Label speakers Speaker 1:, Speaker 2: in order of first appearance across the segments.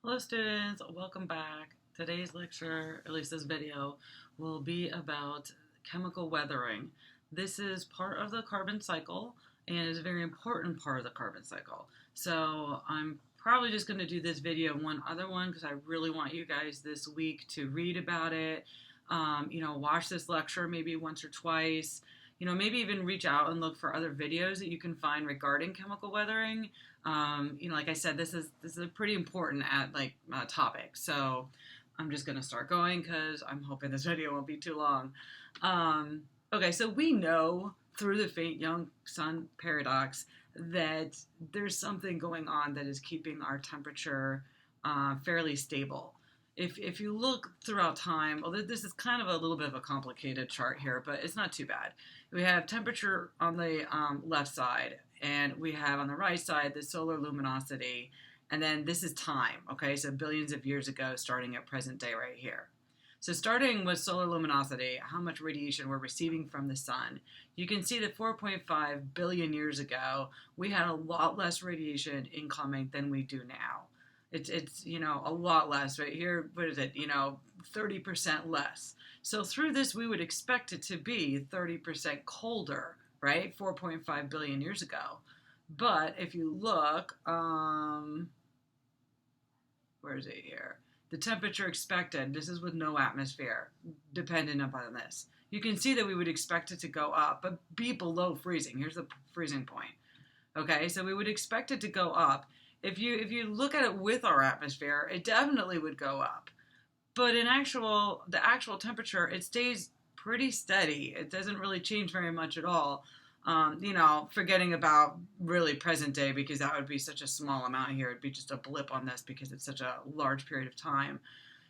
Speaker 1: Hello students, welcome back. Today's lecture, at least this video, will be about chemical weathering. This is part of the carbon cycle and is a very important part of the carbon cycle. So I'm probably just going to do this video and one other one because I really want you guys this week to read about it, watch this lecture maybe once or twice, maybe even reach out and look for other videos that you can find regarding chemical weathering. Like I said, this is a pretty important topic. So I'm just gonna start going because I'm hoping this video won't be too long. Okay, so we know through the faint young sun paradox that there's something going on that is keeping our temperature fairly stable. If you look throughout time, well, this is kind of a little bit of a complicated chart here, but it's not too bad. We have temperature on the left side, and we have on the right side the solar luminosity, and then this is time, okay? So billions of years ago, starting at present day right here. So starting with solar luminosity, how much radiation we're receiving from the sun, you can see that 4.5 billion years ago, we had a lot less radiation incoming than we do now. It's a lot less right here. What is it? 30% less. So through this, we would expect it to be 30% colder, right? 4.5 billion years ago. But if you look, where is it here? The temperature expected, this is with no atmosphere, dependent upon this. You can see that we would expect it to go up, but be below freezing. Here's the freezing point. Okay, so we would expect it to go up. If you look at it with our atmosphere, it definitely would go up. But the actual temperature, it stays pretty steady. It doesn't really change very much at all. Forgetting about really present day because that would be such a small amount here. It'd be just a blip on this because it's such a large period of time.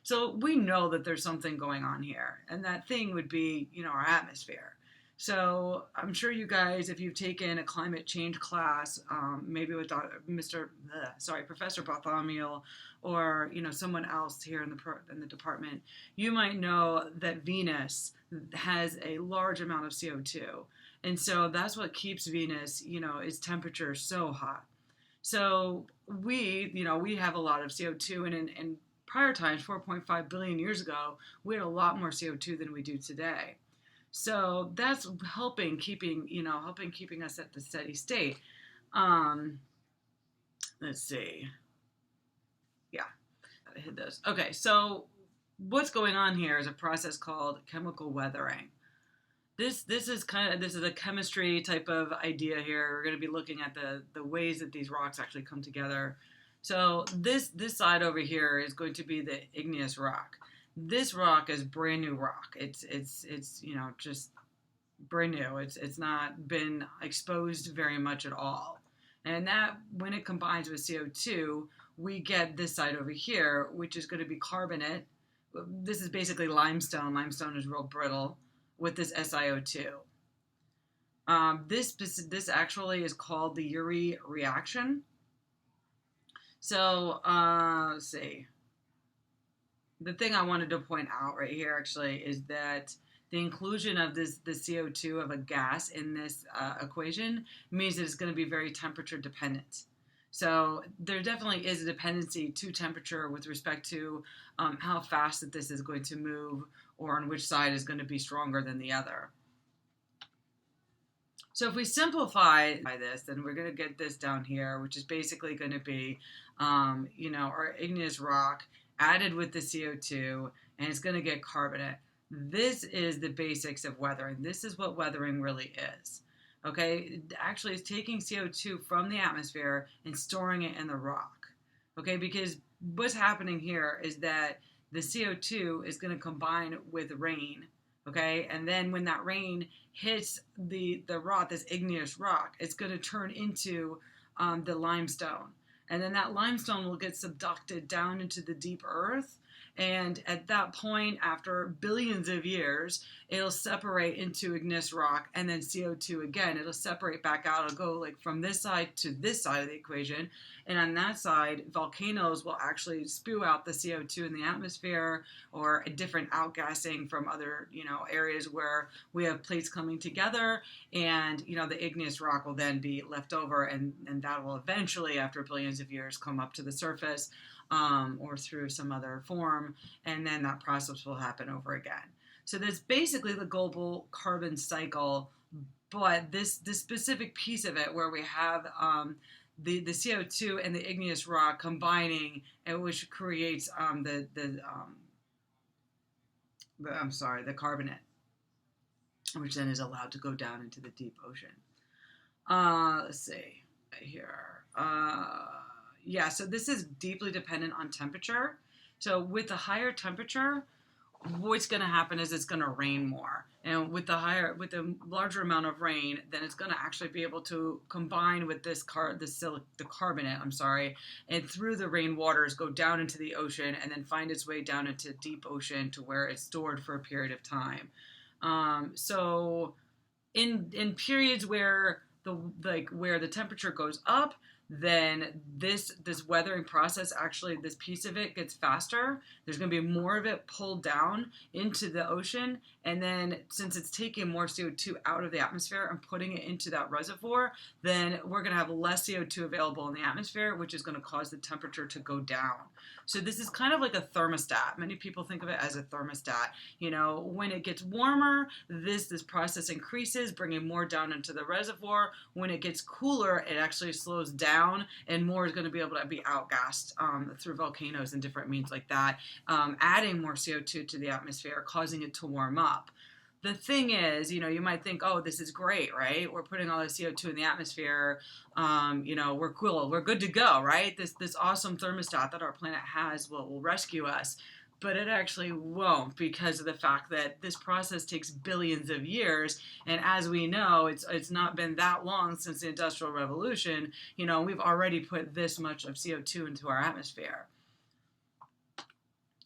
Speaker 1: So we know that there's something going on here, and that thing would be, our atmosphere. So I'm sure you guys, if you've taken a climate change class, maybe with Professor Bartholomew, or someone else here in the department, you might know that Venus has a large amount of CO2, and so that's what keeps Venus, its temperature so hot. So we have a lot of CO2, and in prior times, 4.5 billion years ago, we had a lot more CO2 than we do today. So that's helping keeping us at the steady state. Let's see. Yeah, I hit this. Okay, so what's going on here is a process called chemical weathering. This is a chemistry type of idea here. We're going to be looking at the ways that these rocks actually come together. So this side over here is going to be the igneous rock. This rock is brand new rock. It's just brand new. It's not been exposed very much at all. And that, when it combines with CO2, we get this side over here, which is going to be carbonate. This is basically limestone. Limestone is real brittle with this SiO2. This actually is called the Urey reaction. So let's see. The thing I wanted to point out right here actually is that the inclusion of the CO2 of a gas in this equation means that it's going to be very temperature dependent. So there definitely is a dependency to temperature with respect to how fast that this is going to move, or on which side is going to be stronger than the other. So if we simplify this, then we're going to get this down here, which is basically going to be, our igneous rock added with the CO2, and it's going to get carbonate. This is the basics of weathering. This is what weathering really is. Okay, actually it's taking CO2 from the atmosphere and storing it in the rock. Okay, because what's happening here is that the CO2 is going to combine with rain. Okay, and then when that rain hits the rock, this igneous rock, it's going to turn into the limestone. And then that limestone will get subducted down into the deep earth. And at that point, after billions of years, it'll separate into igneous rock and then CO2 again. It'll separate back out. It'll go like from this side to this side of the equation. And on that side, volcanoes will actually spew out the CO2 in the atmosphere, or a different outgassing from other, areas where we have plates coming together. And, the igneous rock will then be left over, and that will eventually, after billions of years, come up to the surface. or through some other form, and then that process will happen over again. So that's basically the global carbon cycle, but this specific piece of it where we have the CO2 and the igneous rock combining, and which creates the carbonate, which then is allowed to go down into the deep ocean. Let's see here. Yeah, so this is deeply dependent on temperature. So with the higher temperature, what's going to happen is it's going to rain more, and with the larger amount of rain, then it's going to actually be able to combine with the carbonate, and through the rainwaters go down into the ocean and then find its way down into deep ocean to where it's stored for a period of time. So in periods where the temperature goes up, then this weathering process, actually this piece of it gets faster. There's going to be more of it pulled down into the ocean, and then since it's taking more CO2 out of the atmosphere and putting it into that reservoir, then we're going to have less CO2 available in the atmosphere, which is going to cause the temperature to go down. So this is kind of like a thermostat. Many people think of it as a thermostat. When it gets warmer, this process increases, bringing more down into the reservoir. When it gets cooler, it actually slows down, and more is going to be able to be outgassed through volcanoes and different means like that, adding more CO2 to the atmosphere, causing it to warm up. The thing is, you might think, oh, this is great, right? We're putting all the CO2 in the atmosphere. We're cool. We're good to go, right? This awesome thermostat that our planet has will rescue us. But it actually won't, because of the fact that this process takes billions of years. And as we know, it's not been that long since the Industrial Revolution. We've already put this much of CO2 into our atmosphere.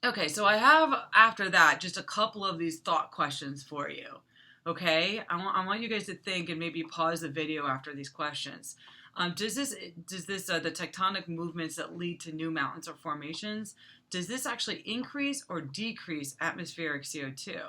Speaker 1: Okay, so I have, after that, just a couple of these thought questions for you. Okay, I want you guys to think and maybe pause the video after these questions. Does the tectonic movements that lead to new mountains or formations, does this actually increase or decrease atmospheric CO2?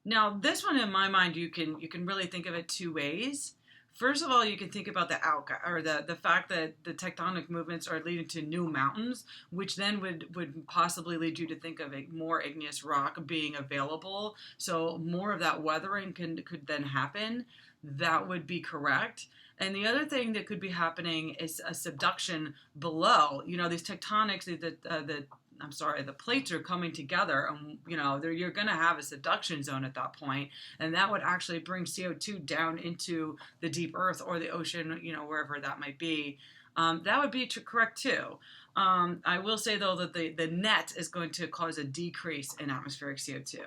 Speaker 1: Now, this one in my mind, you can really think of it two ways. First of all, you can think about the fact that the tectonic movements are leading to new mountains, which then would possibly lead you to think of more igneous rock being available. So more of that weathering could then happen. That would be correct. And the other thing that could be happening is a subduction below. These tectonics, the plates are coming together, and you're going to have a subduction zone at that point, and that would actually bring CO2 down into the deep earth or the ocean, wherever that might be. That would be correct too. I will say though that the net is going to cause a decrease in atmospheric CO2.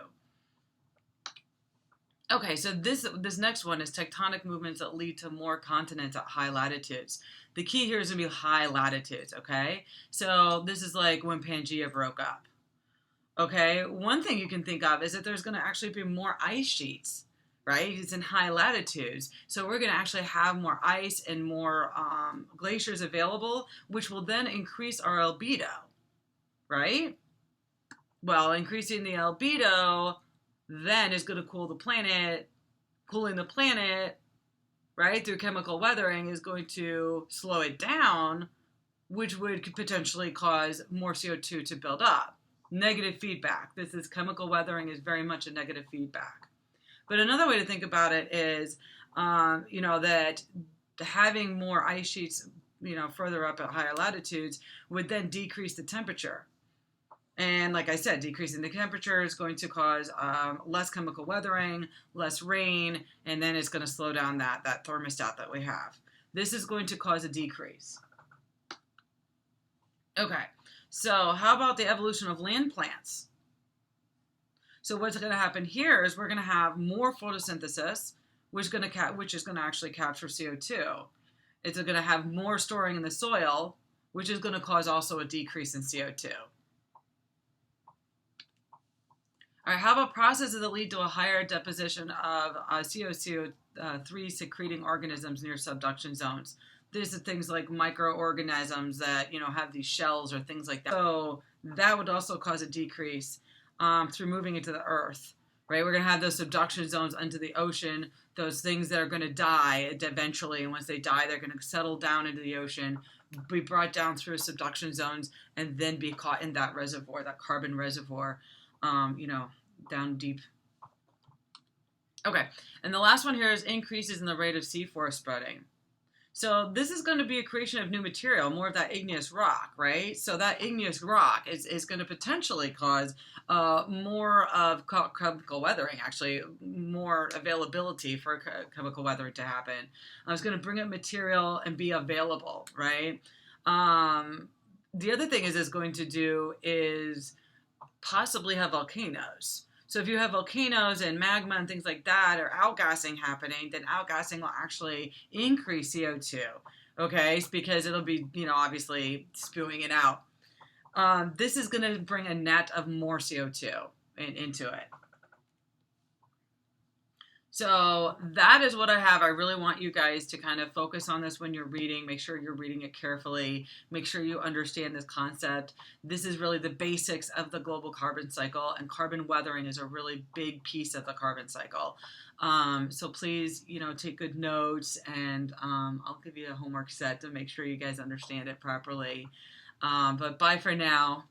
Speaker 1: Okay, so this next one is tectonic movements that lead to more continents at high latitudes. The key here is going to be high latitudes, okay? So this is like when Pangea broke up, okay? One thing you can think of is that there's going to actually be more ice sheets, right? It's in high latitudes. So we're going to actually have more ice and more glaciers available, which will then increase our albedo, right? Well, increasing the albedo then is going to cool the planet. Cooling the planet, right, through chemical weathering is going to slow it down, which could potentially cause more CO2 to build up. Negative feedback. Chemical weathering is very much a negative feedback. But another way to think about it is, that having more ice sheets, further up at higher latitudes would then decrease the temperature. And like I said, decreasing the temperature is going to cause less chemical weathering, less rain, and then it's going to slow down that thermostat that we have. This is going to cause a decrease. Okay, so how about the evolution of land plants? So what's going to happen here is we're going to have more photosynthesis, which is going to actually capture CO2. It's going to have more storing in the soil, which is going to cause also a decrease in CO2. All right, how about processes that lead to a higher deposition of CO2 secreting organisms near subduction zones? These are things like microorganisms that have these shells or things like that. So that would also cause a decrease through moving into the earth. right? We're going to have those subduction zones under the ocean, those things that are going to die eventually. And once they die, they're going to settle down into the ocean, be brought down through subduction zones, and then be caught in that reservoir, that carbon reservoir, down deep. Okay, and the last one here is increases in the rate of seafloor spreading. So this is going to be a creation of new material, more of that igneous rock, right? So that igneous rock is going to potentially cause more of chemical weathering, actually, more availability for chemical weathering to happen. It's going to bring up material and be available, right? The other thing is going to do is possibly have volcanoes. So if you have volcanoes and magma and things like that, or outgassing happening, then outgassing will actually increase CO2, okay? It's because it'll be, obviously spewing it out. This is going to bring a net of more CO2 into it. So that is what I have. I really want you guys to kind of focus on this when you're reading. Make sure you're reading it carefully. Make sure you understand this concept. This is really the basics of the global carbon cycle, and carbon weathering is a really big piece of the carbon cycle. So please, take good notes, and I'll give you a homework set to make sure you guys understand it properly. But bye for now.